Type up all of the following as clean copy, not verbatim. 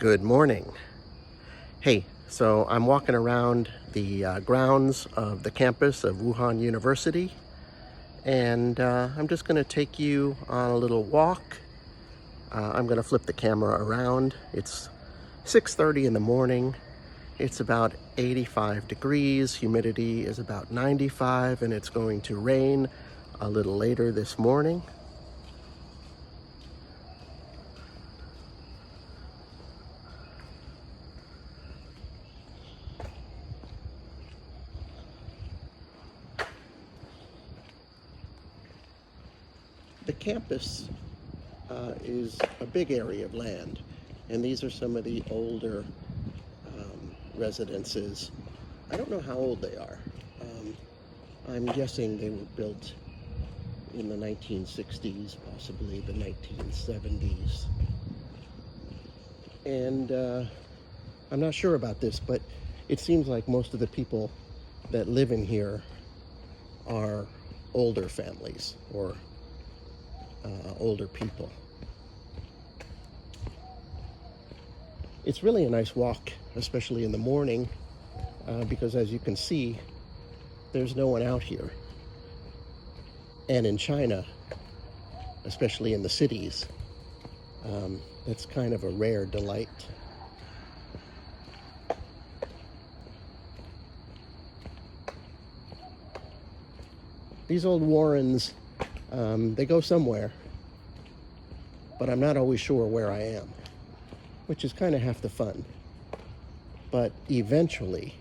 Good morning. Hey, so I'm walking around the grounds of the campus of Wuhan University, and I'm just going to take you on a little walk. I'm going to flip the camera around. It's 6:30 in the morning. It's about 85 degrees. Humidity is about 95, and it's going to rain a little later this morning. The campus is a big area of land, and these are some of the older residences. I don't know how old they are. I'm guessing they were built in the 1960s, possibly the 1970s. And I'm not sure about this, but it seems like most of the people that live in here are older families or older people. It's really a nice walk, especially in the morning, because as you can see, there's no one out here. And in China, especially in the cities, that's kind of a rare delight. These old warrens, they go somewhere, but I'm not always sure where I am, which is kind of half the fun. But eventually,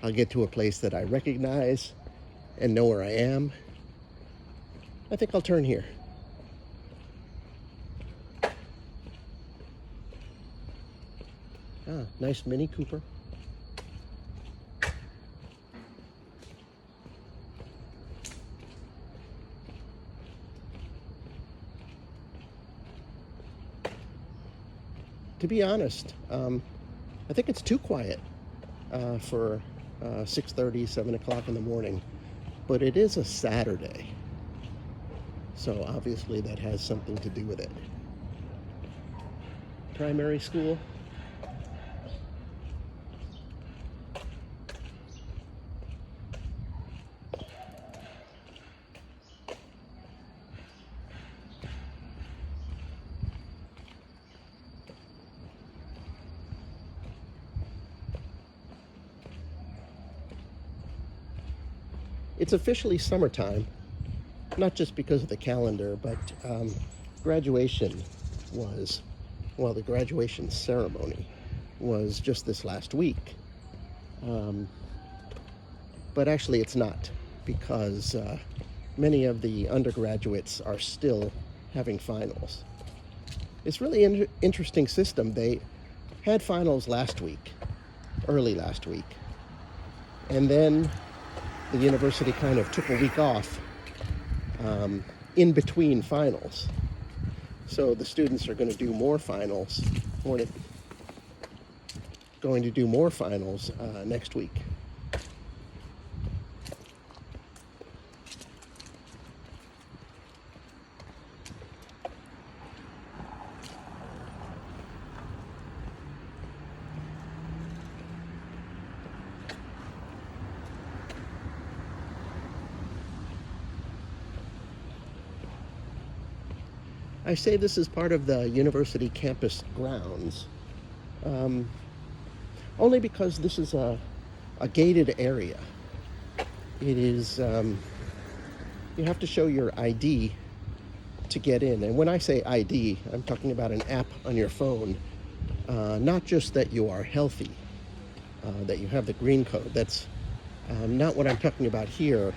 I'll get to a place that I recognize and know where I am. I think I'll turn here. Ah, nice Mini Cooper. To be honest, I think it's too quiet for 6:30, 7 o'clock in the morning. But it is a Saturday, so obviously that has something to do with it. Primary school. It's officially summertime, not just because of the calendar, but graduation was, well, the graduation ceremony was just this last week. But actually it's not, because many of the undergraduates are still having finals. It's really an interesting system. They had finals last week, early last week, and then the university kind of took a week off in between finals. So the students are going to do more finals, next week. I say this is part of the university campus grounds, only because this is a gated area. It is, you have to show your ID to get in. And when I say ID, I'm talking about an app on your phone, not just that you are healthy, that you have the green code. That's not what I'm talking about here.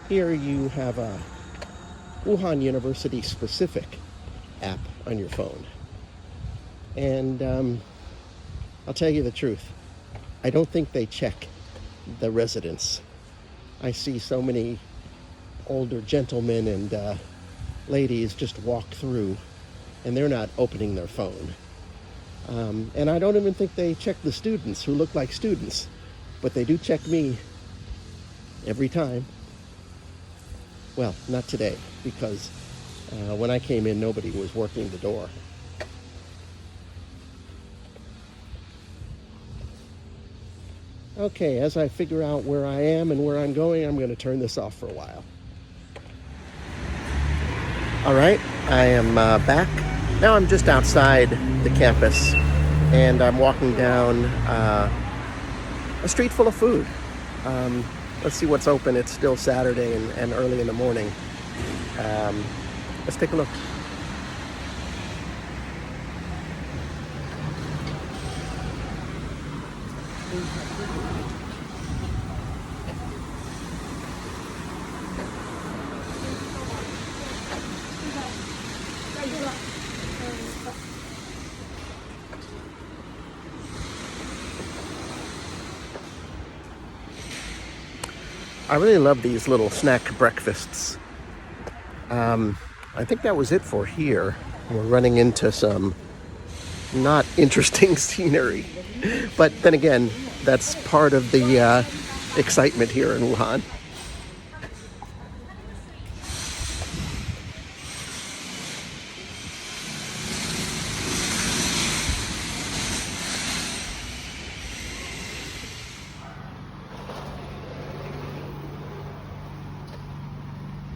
Here you have a Wuhan University specific app on your phone. And I'll tell you the truth, I don't think they check the residents. I see so many older gentlemen and ladies just walk through, and they're not opening their phone. And I don't even think they check the students who look like students, but they do check me every time. Well, not today, because when I came in, nobody was working the door. Okay, as I figure out where I am and where I'm going, I'm going to turn this off for a while. All right, I am back. Now I'm just outside the campus, and I'm walking down a street full of food. Let's see what's open. It's still Saturday and early in the morning. Let's take a look. I really love these little snack breakfasts. I think that was it for here. We're running into some not interesting scenery. But then again, that's part of the excitement here in Wuhan.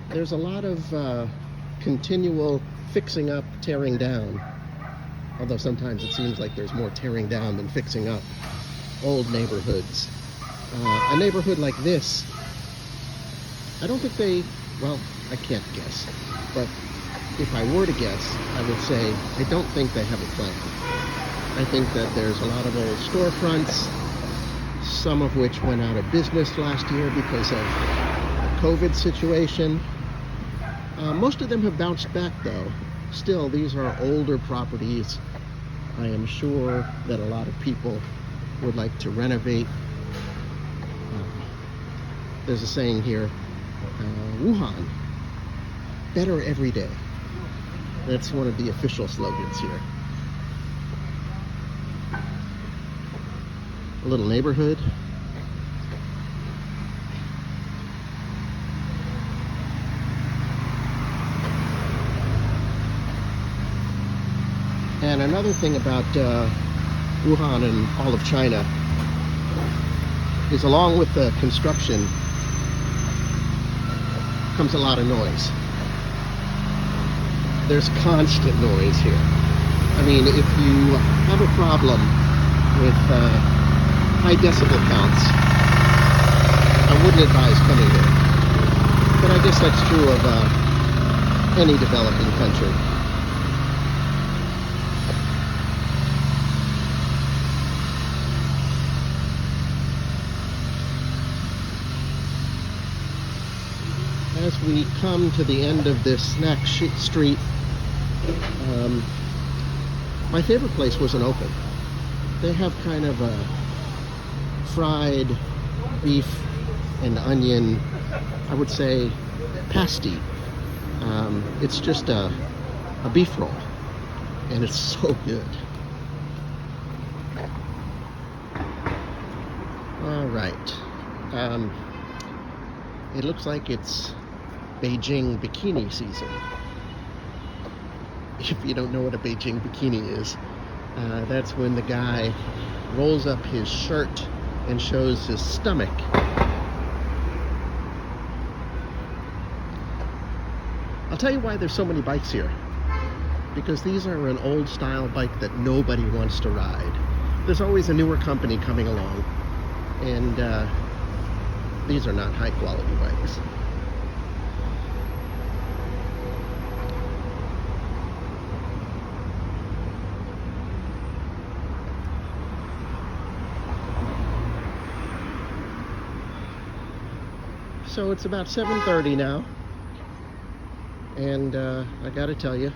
There's a lot of continual fixing up, tearing down. Although sometimes it seems like there's more tearing down than fixing up old neighborhoods. A neighborhood like this, I don't think well, I can't guess. But if I were to guess, I would say I don't think they have a plan. I think that there's a lot of old storefronts, some of which went out of business last year because of the COVID situation. Most of them have bounced back though. Still, these are older properties. I am sure that a lot of people would like to renovate. There's a saying here, Wuhan, better every day. That's one of the official slogans here. A little neighborhood. And another thing about Wuhan and all of China is along with the construction comes a lot of noise. There's constant noise here. I mean, if you have a problem with high decibel counts, I wouldn't advise coming here. But I guess that's true of any developing country. As we come to the end of this snack street, my favorite place wasn't open. They have kind of a fried beef and onion, I would say pasty. It's just a beef roll, and it's so good. All right. It looks like it's Beijing bikini season. If you don't know what a Beijing bikini is, that's when the guy rolls up his shirt and shows his stomach. I'll tell you why there's so many bikes here. Because these are an old style bike that nobody wants to ride. There's always a newer company coming along, and these are not high quality bikes. So it's about 7:30 now, and I gotta tell you,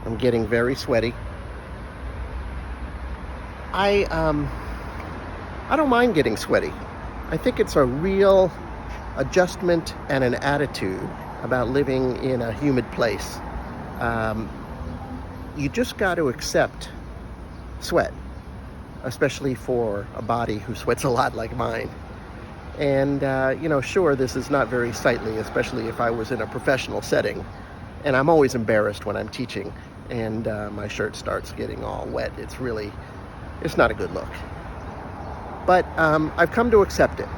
I'm getting very sweaty. I don't mind getting sweaty. I think it's a real adjustment and an attitude about living in a humid place. You just got to accept sweat, especially for a body who sweats a lot like mine. And, sure, this is not very sightly, especially if I was in a professional setting. And I'm always embarrassed when I'm teaching and my shirt starts getting all wet. It's not a good look. But I've come to accept it.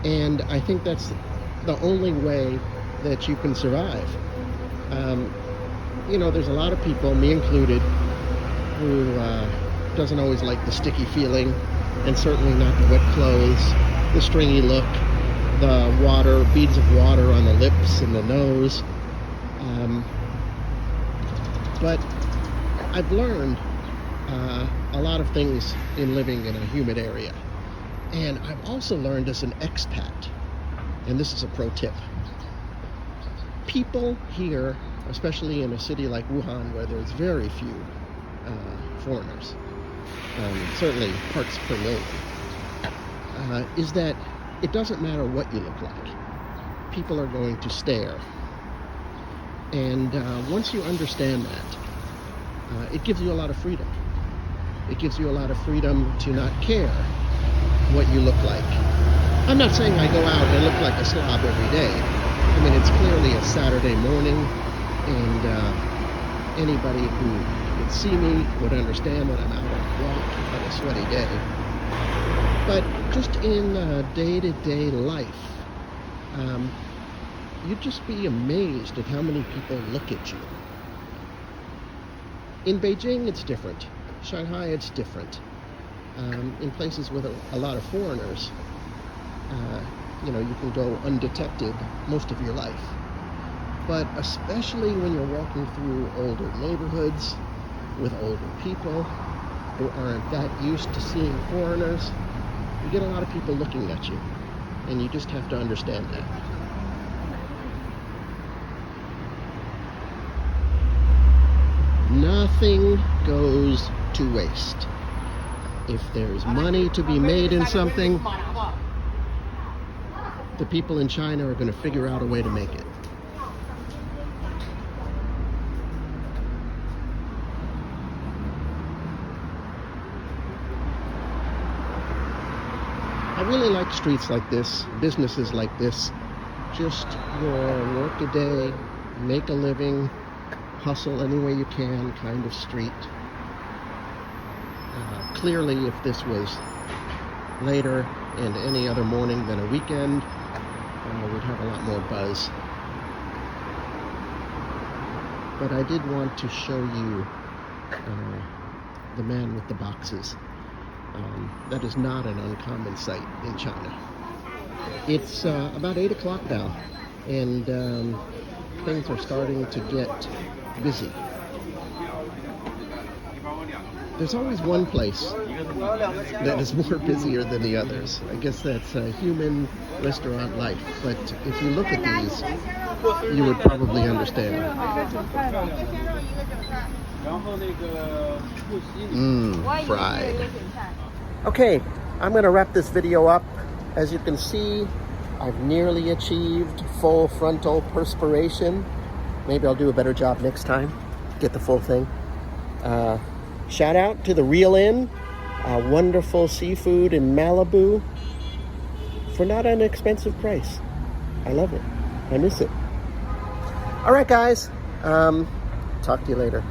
And I think that's the only way that you can survive. You know, there's a lot of people, me included, who doesn't always like the sticky feeling, and certainly not the wet clothes, the stringy look, the water, beads of water on the lips and the nose. But I've learned a lot of things in living in a humid area. And I've also learned as an expat, and this is a pro tip, people here, especially in a city like Wuhan, where there's very few foreigners, certainly parts per million, is that it doesn't matter what you look like. People are going to stare. And once you understand that, it gives you a lot of freedom. It gives you a lot of freedom to not care what you look like. I'm not saying I go out and look like a slob every day. I mean, it's clearly a Saturday morning, and anybody who would see me would understand that I'm out on a walk on a sweaty day. But just in day-to-day life, you'd just be amazed at how many people look at you. In Beijing, it's different. Shanghai, it's different. In places with a lot of foreigners, you know, you can go undetected most of your life. But especially when you're walking through older neighborhoods with older people who aren't that used to seeing foreigners, you get a lot of people looking at you, and you just have to understand that. Nothing goes to waste. If there's money to be made in something, the people in China are going to figure out a way to make it. I really like streets like this, businesses like this. Just your work a day, make a living, hustle any way you can kind of street. Clearly, if this was later and any other morning than a weekend, we'd have a lot more buzz. But I did want to show you the man with the boxes. That is not an uncommon sight in China. It's about 8 o'clock now, and things are starting to get busy. There's always one place that is more busier than the others. I guess that's human restaurant life. But if you look at these, you would probably understand. Fried. Okay, I'm going to wrap this video up. As you can see, I've nearly achieved full frontal perspiration. Maybe I'll do a better job next time. Get the full thing. Shout out to the Real Inn, wonderful seafood in Malibu for not an expensive price. I love it. I miss it. All right, guys. Talk to you later.